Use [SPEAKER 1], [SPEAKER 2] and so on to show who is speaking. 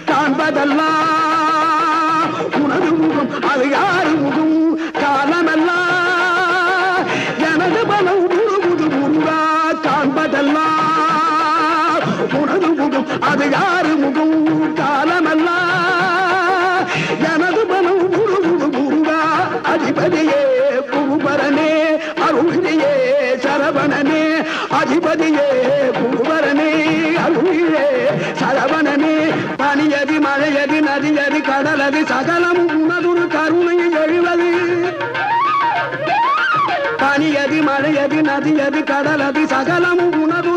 [SPEAKER 1] காண்பதெல்லாம் உனது முகம் அது யாரு முகம் காலமெல்லாம் எனது பலம் முழுமுது முருகா காண்பதெல்லாம் உனது முகம் அது யாரு முகம் காலமெல்லாம் எனது பலம் முழுமுது முருகா அதிபதியே புகுபரனே அருளியே சரவணனே அதிபதியே புகுபரனே அருளியே சரவணனே பனியதி மழையதி நதியதி கடலதி சகலம் உனதுரு கருணை எழுவது பனியதி மழையதி நதியதி கடலதி சகலம் உனது